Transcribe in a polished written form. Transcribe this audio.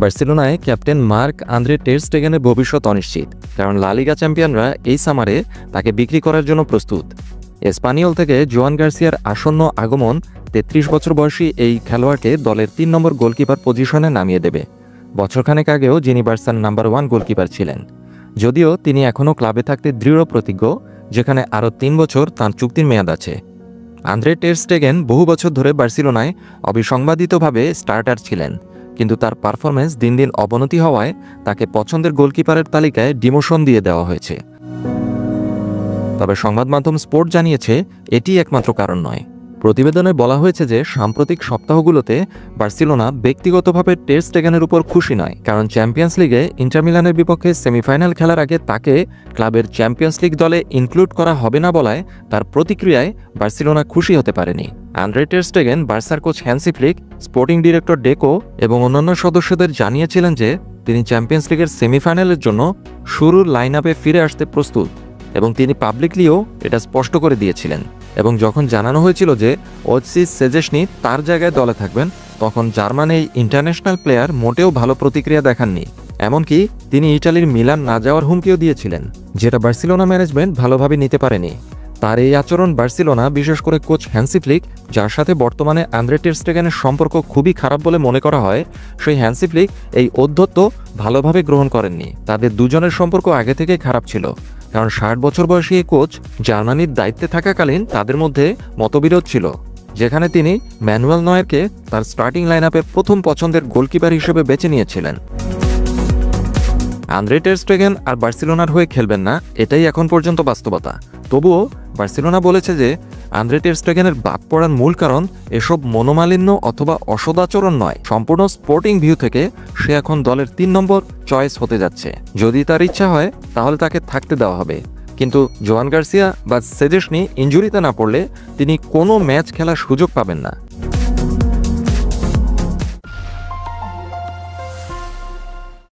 বার্সেলোনায় captain Marc Andre টের স্টেগেনের ভবিষ্যৎ অনিশ্চিত, কারণ লা লিগা চ্যাম্পিয়নরা এই সামারে তাকে বিক্রি করার জন্য প্রস্তুত। এসপানিওল থেকে জোয়ান গার্সিয়ার আসন্ন আগমন ৩৩ বছর বয়সী এই খেলোয়াড়কে দলের ৩ নম্বর গোলকিপার পজিশনে নামিয়ে দেবে। বছরখানেক আগেও যিনি বার্সার নাম্বার 1 গোলকিপার ছিলেন, যদিও তিনি এখনও ক্লাবে থাকতে দৃঢ় প্রতিজ্ঞ, যেখানে আরও ৩ বছর তাঁর চুক্তির মেয়াদ আছে। আন্দ্রে টের স্টেগেন বহু বছর ধরে বার্সেলোনায় অবিসংবাদিতভাবে স্টার্টার ছিলেন, কিন্তু তার পারফরম্যান্স দিন দিন অবনতি হওয়ায় তাকে পছন্দের গোলকিপারের তালিকায় ডিমোশন দিয়ে দেওয়া হয়েছে। তবে সংবাদ মাধ্যম স্পোর্ট জানিয়েছে এটি একমাত্র কারণ নয়। প্রতিবেদনে বলা হয়েছে যে সাম্প্রতিক সপ্তাহগুলোতে বার্সেলোনা ব্যক্তিগতভাবে টের স্টেগেনের উপর খুশি নয়, কারণ চ্যাম্পিয়ন্স লিগে ইন্টার মিলানের বিপক্ষে সেমিফাইনাল খেলার আগে তাকে ক্লাবের চ্যাম্পিয়ন্স লিগ দলে ইনক্লুড করা হবে না বলায় তার প্রতিক্রিয়ায় বার্সেলোনা খুশি হতে পারেনি। আন্দ্রে টের স্টেগেন বার্সার coach Hansi Flick, sporting director Deco এবং অন্যান্য সদস্যদের জানিয়েছিলেন যে তিনি চ্যাম্পিয়ন্স লিগের সেমিফাইনালের জন্য শুরুর লাইন আপে ফিরে আসতে প্রস্তুত, এবং তিনি পাবলিকলিও এটা স্পষ্ট করে দিয়েছিলেন। এবং যখন জানানো হয়েছিল যে ওজসি সেজেসনি তার জায়গায় দলে থাকবেন, তখন জার্মান এই ইন্টারন্যাশনাল প্লেয়ার মোটেও ভালো প্রতিক্রিয়া দেখাননি। এমনকি তিনি ইটালির মিলান না যাওয়ার হুমকিও দিয়েছিলেন, যেটা বার্সেলোনা ম্যানেজমেন্ট ভালোভাবে নিতে পারেনি। তার এই আচরণ বার্সেলোনা, বিশেষ করে কোচ হ্যান্সি ফ্লিক, যার সাথে বর্তমানে আন্দ্রে টের স্টেগেনের সম্পর্ক খুবই খারাপ বলে মনে করা হয়, সেই হ্যান্সি ফ্লিক এই ঔদ্ধত্য ভালোভাবে গ্রহণ করেননি। তাদের দুজনের সম্পর্ক আগে থেকেই খারাপ ছিল, কারণ ৬০ বছর বয়সী এই কোচ জার্মানির দায়িত্বে থাকাকালীন তাদের মধ্যে মতবিরোধ ছিল, যেখানে তিনি ম্যানুয়েল নয়েরকে তার স্টার্টিং লাইন আপে প্রথম পছন্দের গোলকিপার হিসেবে বেছে নিয়েছিলেন। আন্দ্রে টের স্টেগেন আর বার্সেলোনার হয়ে খেলবেন না, এটাই এখন পর্যন্ত বাস্তবতা। তবুও বার্সেলোনা বলেছে যে আন্দ্রে টের স্টেগেনের বাদ পড়ার মূল কারণ এসব মনোমালিন্য অথবা অসদাচরণ নয়। সম্পূর্ণ স্পোর্টিং ভিউ থেকে সে এখন দলের ৩ নম্বর চয়েস হতে যাচ্ছে। যদি তার ইচ্ছা হয় তাহলে তাকে থাকতে দেওয়া হবে, কিন্তু জোয়ান গার্সিয়া বা সেজেসনি ইনজুরিতে না পড়লে তিনি কোনো ম্যাচ খেলার সুযোগ পাবেন না।